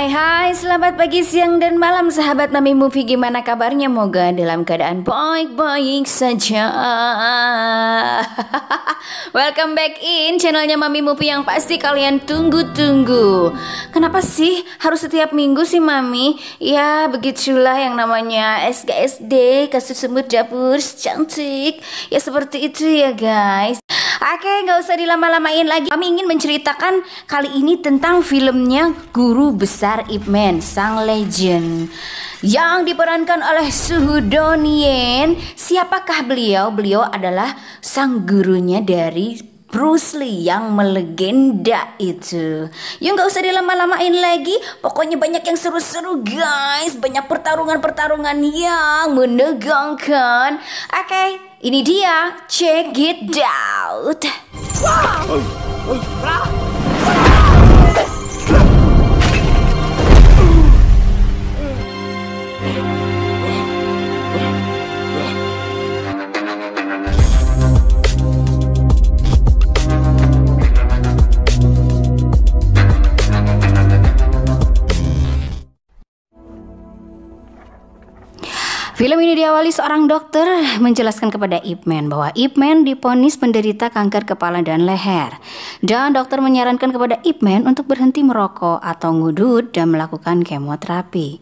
Hai, selamat pagi, siang, dan malam sahabat Mami Movie. Gimana kabarnya? Moga dalam keadaan baik-baik saja. Welcome back in channelnya Mami Movie yang pasti kalian tunggu-tunggu. Kenapa sih harus setiap minggu sih Mami? Ya begitulah yang namanya SKSD, kasus semut dapur cantik. Ya seperti itu ya guys. Oke, gak usah dilama-lamain lagi. Kami ingin menceritakan kali ini tentang filmnya Guru Besar Ip Man, Sang Legend, yang diperankan oleh Soo Don-yen. Siapakah beliau? Beliau adalah sang gurunya dari Bruce Lee yang melegenda itu. Yuk gak usah dilama-lamain lagi. Pokoknya banyak yang seru-seru guys. Banyak pertarungan-pertarungan yang menegangkan. Oke, ini dia, check it out. Film ini diawali seorang dokter menjelaskan kepada Ip Man bahwa Ip Man divonis penderita kanker kepala dan leher. Dan dokter menyarankan kepada Ip Man untuk berhenti merokok atau ngudut dan melakukan kemoterapi.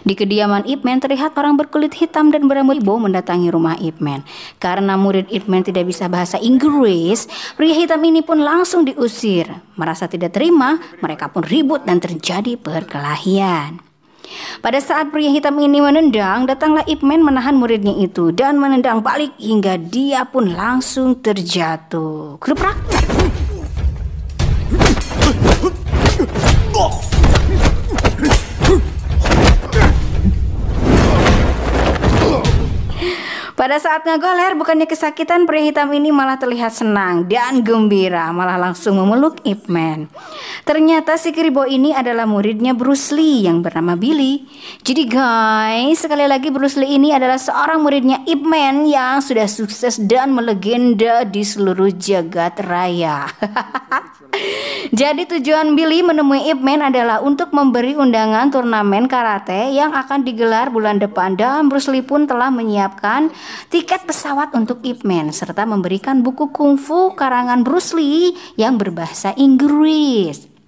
Di kediaman Ip Man terlihat orang berkulit hitam dan berambut bow mendatangi rumah Ip Man. Karena murid Ip Man tidak bisa bahasa Inggris, pria hitam ini pun langsung diusir. Merasa tidak terima, mereka pun ribut dan terjadi perkelahian. Pada saat pria hitam ini menendang, datanglah Ip Man menahan muridnya itu dan menendang balik hingga dia pun langsung terjatuh. Keruprak. Pada saat ngegoler, bukannya kesakitan, pria hitam ini malah terlihat senang dan gembira, malah langsung memeluk Ip Man. Ternyata si Kiribo ini adalah muridnya Bruce Lee yang bernama Billy. Jadi guys, sekali lagi Bruce Lee ini adalah seorang muridnya Ip Man yang sudah sukses dan melegenda di seluruh jagat raya. Jadi tujuan Billy menemui Ip Man adalah untuk memberi undangan turnamen karate yang akan digelar bulan depan, dan Bruce Lee pun telah menyiapkan tiket pesawat untuk Ip Man serta memberikan buku kungfu karangan Bruce Lee yang berbahasa Inggris.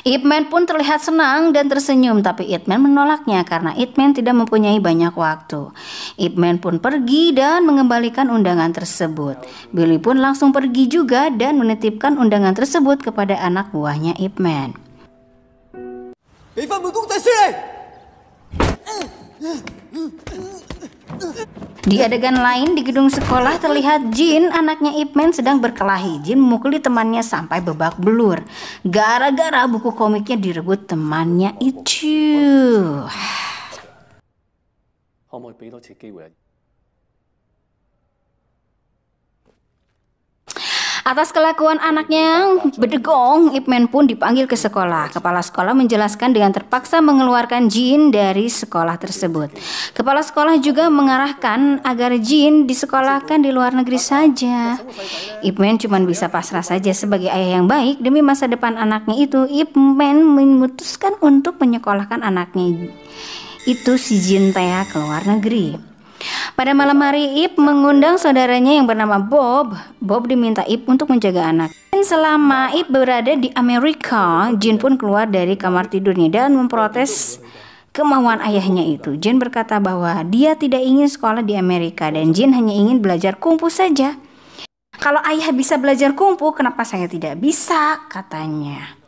Ip Man pun terlihat senang dan tersenyum, tapi Ip Man menolaknya karena Ip Man tidak mempunyai banyak waktu. Ip Man pun pergi dan mengembalikan undangan tersebut. Billy pun langsung pergi juga dan menitipkan undangan tersebut kepada anak buahnya Ip Man. Di adegan lain di gedung sekolah terlihat Jin, anaknya Ip Man, sedang berkelahi. Jin memukuli temannya sampai babak belur gara-gara buku komiknya direbut temannya itu. Atas kelakuan anaknya yang bedegong, Ip Man pun dipanggil ke sekolah. Kepala sekolah menjelaskan dengan terpaksa mengeluarkan Jin dari sekolah tersebut. Kepala sekolah juga mengarahkan agar Jin disekolahkan di luar negeri saja. Ip Man cuma bisa pasrah saja sebagai ayah yang baik demi masa depan anaknya itu. Ip Man memutuskan untuk menyekolahkan anaknya itu, si Jin Tea, ke luar negeri. Pada malam hari, Ip mengundang saudaranya yang bernama Bob. Bob diminta Ip untuk menjaga anak. Dan selama Ip berada di Amerika, Jin pun keluar dari kamar tidurnya dan memprotes kemauan ayahnya itu. Jin berkata bahwa dia tidak ingin sekolah di Amerika dan Jin hanya ingin belajar kungfu saja. Kalau ayah bisa belajar kungfu, kenapa saya tidak bisa? Katanya.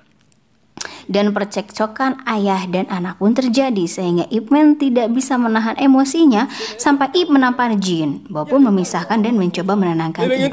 Dan percekcokan ayah dan anak pun terjadi sehingga Ip Man tidak bisa menahan emosinya sampai Ip menampar Jin. Bob pun memisahkan dan mencoba menenangkan Ip Man.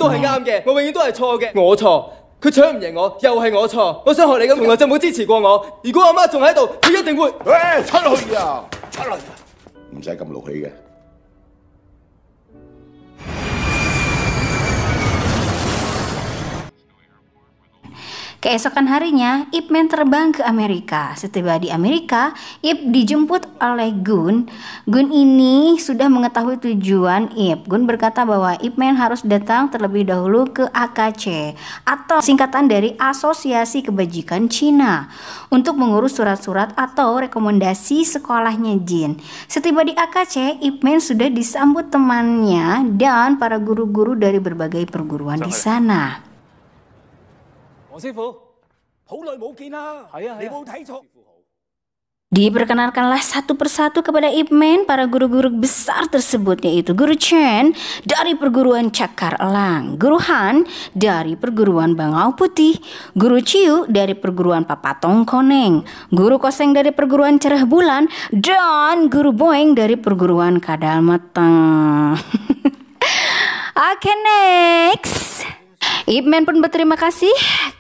Keesokan harinya, Ip Man terbang ke Amerika. Setiba di Amerika, Ip dijemput oleh Gun. Gun ini sudah mengetahui tujuan Ip. Gun berkata bahwa Ip Man harus datang terlebih dahulu ke AKC atau singkatan dari Asosiasi Kebajikan Cina untuk mengurus surat-surat atau rekomendasi sekolahnya Jin. Setiba di AKC, Ip Man sudah disambut temannya dan para guru-guru dari berbagai perguruan di sana. 黃師傅，好耐冇見啦。係啊，你冇睇錯。Diperkenalkanlah satu persatu kepada Ip Man para guru-guru besar tersebut, yaitu Guru Chen dari perguruan Cakar Elang, Guru Han dari perguruan Bangau Putih, Guru Ciu dari perguruan Papatong Koneng, Guru Koseng dari perguruan Cerah Bulan, dan Guru Boeng dari perguruan Kadal Mateng. Oke, next. Ip Man pun berterima kasih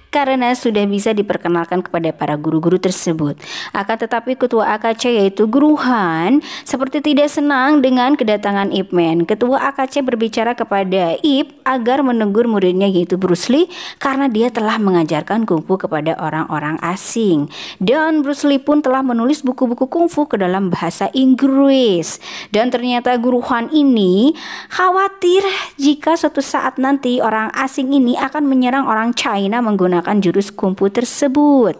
karena sudah bisa diperkenalkan kepada para guru-guru tersebut. Akan tetapi ketua AKC yaitu Guru Han seperti tidak senang dengan kedatangan Ip Man. Ketua AKC berbicara kepada Ip agar menegur muridnya yaitu Bruce Lee karena dia telah mengajarkan kungfu kepada orang-orang asing. Dan Bruce Lee pun telah menulis buku-buku kungfu ke dalam bahasa Inggris. Dan ternyata Guru Han ini khawatir jika suatu saat nanti orang asing ini akan menyerang orang China menggunakan jurus kungfu tersebut.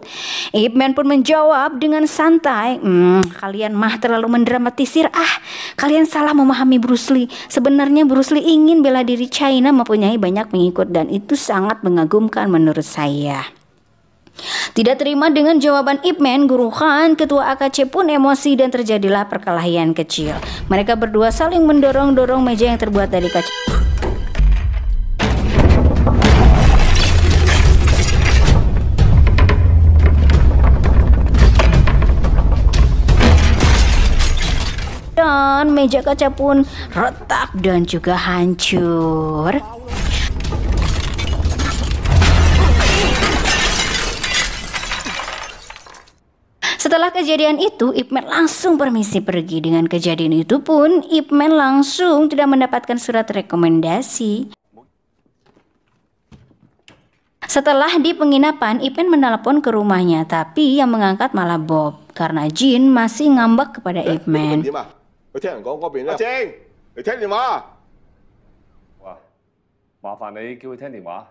Ip Man pun menjawab dengan santai, kalian mah terlalu mendramatisir. Kalian salah memahami Bruce Lee. Sebenarnya Bruce Lee ingin bela diri China mempunyai banyak pengikut dan itu sangat mengagumkan menurut saya. Tidak terima dengan jawaban Ip Man, Guru Han, ketua AKC pun emosi dan terjadilah perkelahian kecil. Mereka berdua saling mendorong-dorong meja yang terbuat dari kaca. Dan meja kaca pun retak dan juga hancur. Setelah kejadian itu, Ip Man langsung permisi pergi. Dengan kejadian itu pun, Ip Man langsung tidak mendapatkan surat rekomendasi. Setelah di penginapan, Ip Man menelepon ke rumahnya, tapi yang mengangkat malah Bob karena Jin masih ngambek kepada Ip Man. 佢聽人講嗰邊咧，阿正，你聽電話。哇，麻煩你叫佢聽電話。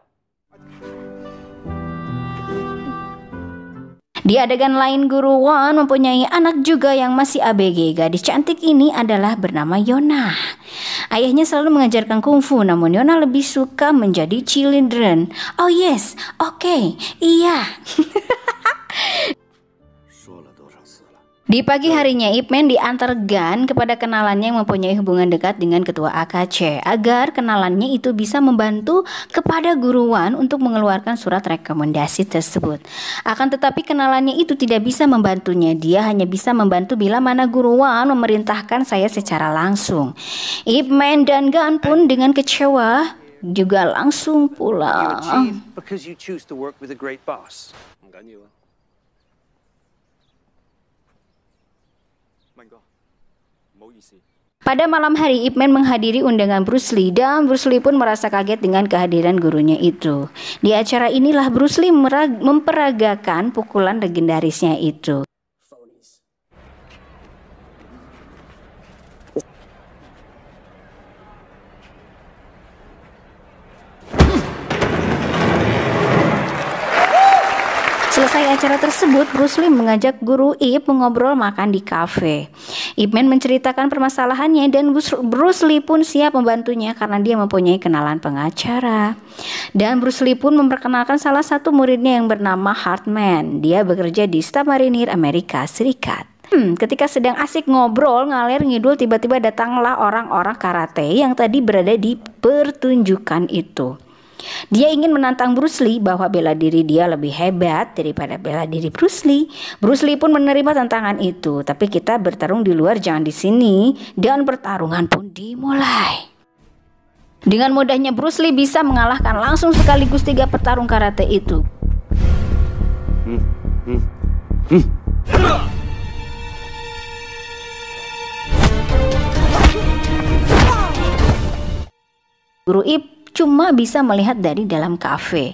Di adegan lain, Guru Wan mempunyai anak juga yang masih ABG. Gadis cantik ini adalah bernama Yona. Ayahnya selalu mengajarkan kungfu, namun Yona lebih suka menjadi cheerleader. Oh yes, oke, iya. Di pagi harinya, Ip Man diantar Gan kepada kenalannya yang mempunyai hubungan dekat dengan ketua AKC agar kenalannya itu bisa membantu kepada Guru Wan untuk mengeluarkan surat rekomendasi tersebut. Akan tetapi kenalannya itu tidak bisa membantunya. Dia hanya bisa membantu bila mana Guru Wan memerintahkan saya secara langsung. Ip Man dan Gan pun dengan kecewa juga langsung pulang. Pada malam hari, Ip Man menghadiri undangan Bruce Lee dan Bruce Lee pun merasa kaget dengan kehadiran gurunya itu. Di acara inilah Bruce Lee memperagakan pukulan legendarisnya itu. Selesai acara tersebut, Bruce Lee mengajak Guru Ip mengobrol makan di kafe. Ip Man menceritakan permasalahannya dan Bruce Lee pun siap membantunya karena dia mempunyai kenalan pengacara. Dan Bruce Lee pun memperkenalkan salah satu muridnya yang bernama Hartman. Dia bekerja di Staf Marinir Amerika Serikat. Ketika sedang asik ngobrol ngalir ngidul, tiba-tiba datanglah orang-orang karate yang tadi berada di pertunjukan itu. Dia ingin menantang Bruce Lee bahwa bela diri dia lebih hebat daripada bela diri Bruce Lee. Bruce Lee pun menerima tantangan itu, tapi kita bertarung di luar, jangan di sini. Dan pertarungan pun dimulai. Dengan mudahnya Bruce Lee bisa mengalahkan langsung sekaligus 3 petarung karate itu. Guru Ip cuma bisa melihat dari dalam kafe.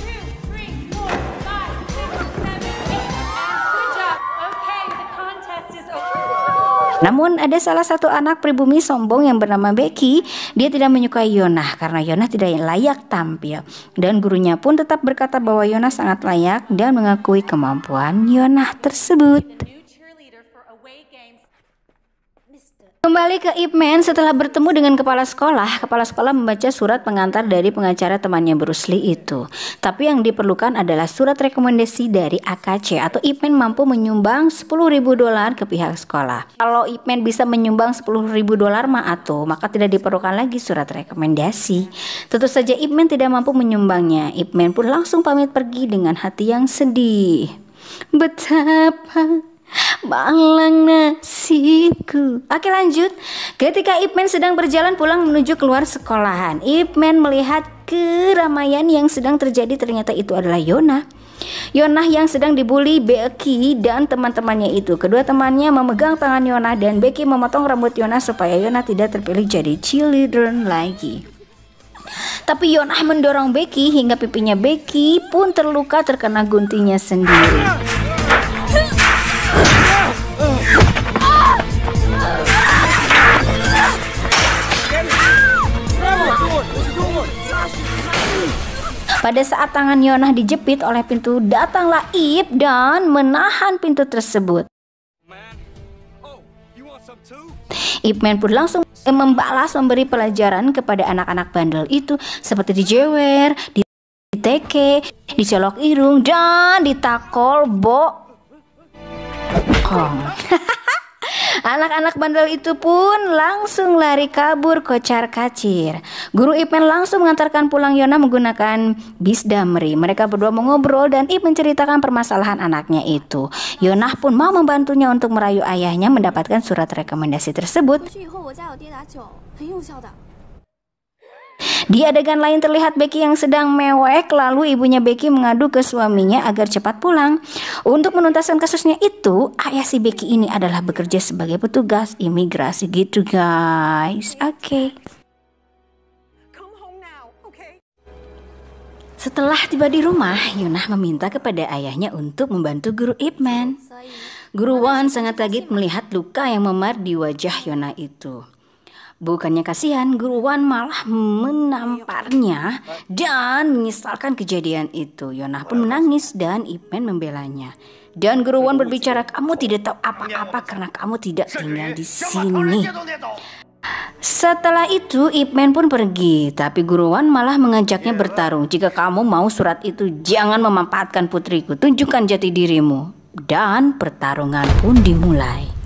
2, 3, 4, 5, 6, 7, 8. And good job. Okay, the contest is over. Namun ada salah satu anak pribumi sombong yang bernama Becky. Dia tidak menyukai Yonah karena Yonah tidak layak tampil. Dan gurunya pun tetap berkata bahwa Yonah sangat layak dan mengakui kemampuan Yonah tersebut. New cheerleader for away games. Kembali ke Ip Man setelah bertemu dengan kepala sekolah membaca surat pengantar dari pengacara temannya Bruce Lee itu. Tapi yang diperlukan adalah surat rekomendasi dari AKC atau Ip Man mampu menyumbang $10.000 ke pihak sekolah. Kalau Ip Man bisa menyumbang $10.000 maka tidak diperlukan lagi surat rekomendasi. Tentu saja Ip Man tidak mampu menyumbangnya. Ip Man pun langsung pamit pergi dengan hati yang sedih. Betapa malang nasibku. Oke, lanjut. Ketika Ip Man sedang berjalan pulang menuju keluar sekolahan, Ip Man melihat keramaian yang sedang terjadi. Ternyata itu adalah Yonah yang sedang dibully Becky dan teman-temannya itu. Kedua temannya memegang tangan Yonah dan Becky memotong rambut Yonah supaya Yonah tidak terpilih jadi cheerleader lagi. Tapi Yonah mendorong Becky hingga pipinya Becky pun terluka terkena guntingnya sendiri. Pada saat tangan Yonah dijepit oleh pintu, datanglah Ip dan menahan pintu tersebut. Ip Man pun langsung membalas memberi pelajaran kepada anak-anak bandel itu seperti dijewer, diteke, dicolok irung, dan ditakol bokong. Anak-anak bandel itu pun langsung lari kabur kocar-kacir. Guru Ip Man langsung mengantarkan pulang Yonah menggunakan bis damri. Mereka berdua mengobrol dan Ip menceritakan permasalahan anaknya itu. Yonah pun mau membantunya untuk merayu ayahnya mendapatkan surat rekomendasi tersebut. Di adegan lain terlihat Becky yang sedang mewek, lalu ibunya Becky mengadu ke suaminya agar cepat pulang. Untuk menuntaskan kasusnya itu, ayah si Becky ini adalah bekerja sebagai petugas imigrasi gitu guys. Oke. Setelah tiba di rumah, Yonah meminta kepada ayahnya untuk membantu guru Ip Man. Guru Wan sangat kaget melihat luka yang memar di wajah Yonah itu. Bukannya kasihan, Guru Wan malah menamparnya dan menyesalkan kejadian itu. Yonah pun menangis dan Ip Man membelanya. Dan Guru Wan berbicara, kamu tidak tahu apa-apa karena kamu tidak tinggal di sini. Setelah itu Ip Man pun pergi, tapi Guru Wan malah mengajaknya bertarung. Jika kamu mau surat itu, jangan memanfaatkan putriku, tunjukkan jati dirimu. Dan pertarungan pun dimulai.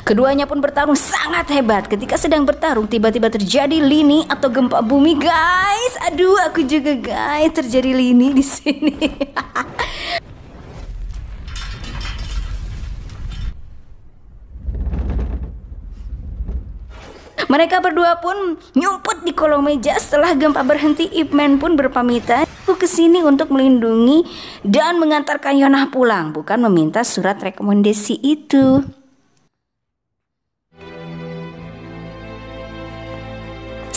Keduanya pun bertarung sangat hebat. Ketika sedang bertarung, tiba-tiba terjadi lini atau gempa bumi, guys. Aduh, aku juga guys, terjadi lini di sini. Mereka berdua pun nyumput di kolong meja. Setelah gempa berhenti, Ip Man pun berpamitan. Aku kesini untuk melindungi dan mengantarkan Yonah pulang, bukan meminta surat rekomendasi itu.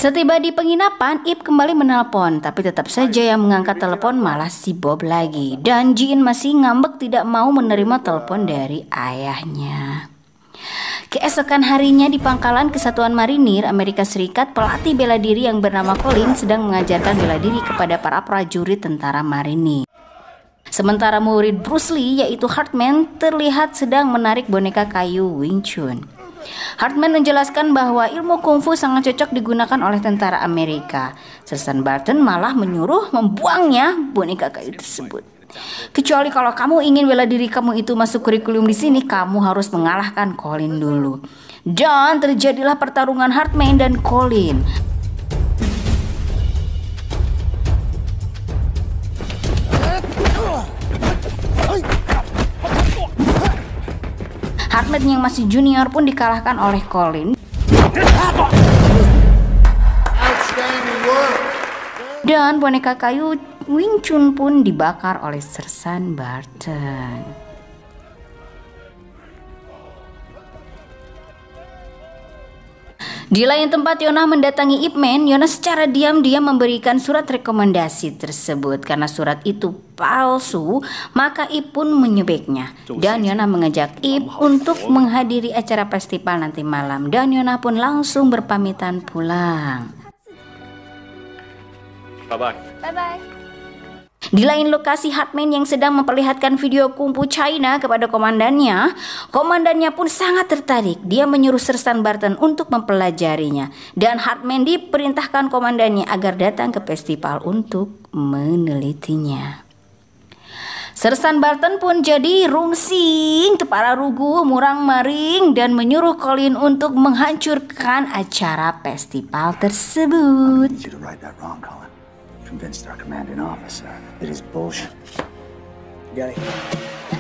Setiba di penginapan, Ip kembali menelpon, tapi tetap saja yang mengangkat telepon malah si Bob lagi. Dan Jin masih ngambek tidak mau menerima telepon dari ayahnya. Keesokan harinya di pangkalan Kesatuan Marinir Amerika Serikat, pelatih bela diri yang bernama Colin sedang mengajarkan bela diri kepada para prajurit tentara marinir. Sementara murid Bruce Lee yaitu Hartman terlihat sedang menarik boneka kayu Wing Chun. Hartman menjelaskan bahwa ilmu kungfu sangat cocok digunakan oleh tentara Amerika. Sersan Barton malah menyuruh membuangnya boneka kayu tersebut. Kecuali kalau kamu ingin bela diri kamu itu masuk kurikulum di sini, kamu harus mengalahkan Colin dulu. Dan terjadilah pertarungan Hartman dan Colin. Hartman yang masih junior pun dikalahkan oleh Colin. Dan boneka kayu Wing Chun pun dibakar oleh Sersan Barton. Di lain tempat, Yonah mendatangi Ip Man. Yonah secara diam-diam memberikan surat rekomendasi tersebut. Karena surat itu palsu, maka Ip pun menyobeknya. Dan Yonah mengajak Ip untuk menghadiri acara festival nanti malam. Dan Yonah pun langsung berpamitan pulang. Bye-bye. Bye-bye. Di lain lokasi, Hartman yang sedang memperlihatkan video kungfu China kepada komandannya. Komandannya pun sangat tertarik. Dia menyuruh Sersan Barton untuk mempelajarinya. Dan Hartman diperintahkan komandannya agar datang ke festival untuk menelitinya. Sersan Barton pun jadi rungsing, para rugu, murang maring, dan menyuruh Colin untuk menghancurkan acara festival tersebut.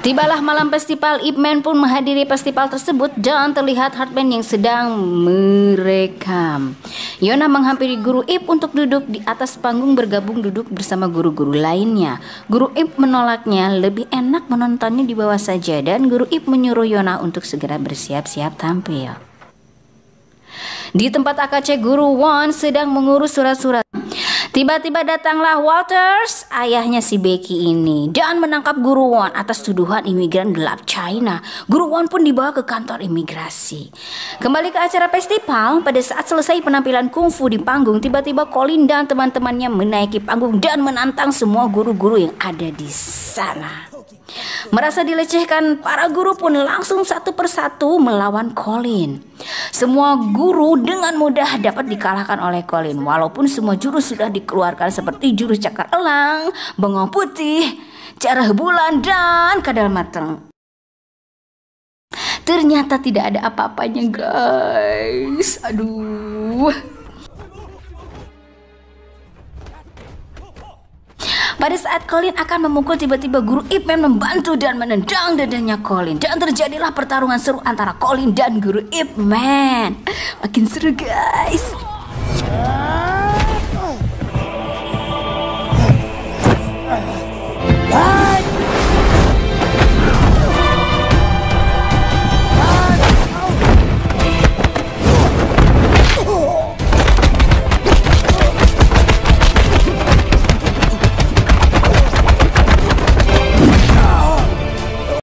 Tibalah malam festival, Ip Man pun menghadiri festival tersebut dan terlihat Hartman yang sedang merekam. Yonah menghampiri guru Ip untuk duduk di atas panggung bergabung duduk bersama guru-guru lainnya. Guru Ip menolaknya, lebih enak menontonnya di bawah saja, dan guru Ip menyuruh Yonah untuk segera bersiap-siap tampil. Di tempat AKC, Guru Won sedang mengurus surat-surat. Tiba-tiba datanglah Walters, ayahnya si Becky ini, dan menangkap Guru Won atas tuduhan imigran gelap China. Guru Won pun dibawa ke kantor imigrasi. Kembali ke acara festival, pada saat selesai penampilan kungfu di panggung, tiba-tiba Colin dan teman-temannya menaiki panggung dan menantang semua guru-guru yang ada di sana. Merasa dilecehkan, para guru pun langsung satu persatu melawan Colin. Semua guru dengan mudah dapat dikalahkan oleh Colin, walaupun semua jurus sudah dikeluarkan seperti jurus cakar elang, bengong putih, cara bulan, dan kadal mateng. Ternyata tidak ada apa-apanya, guys. Aduh. Pada saat Colin akan memukul, tiba-tiba Guru Ip Man membantu dan menendang dadanya Colin. Dan terjadilah pertarungan seru antara Colin dan Guru Ip Man. Makin seru, guys. Ah!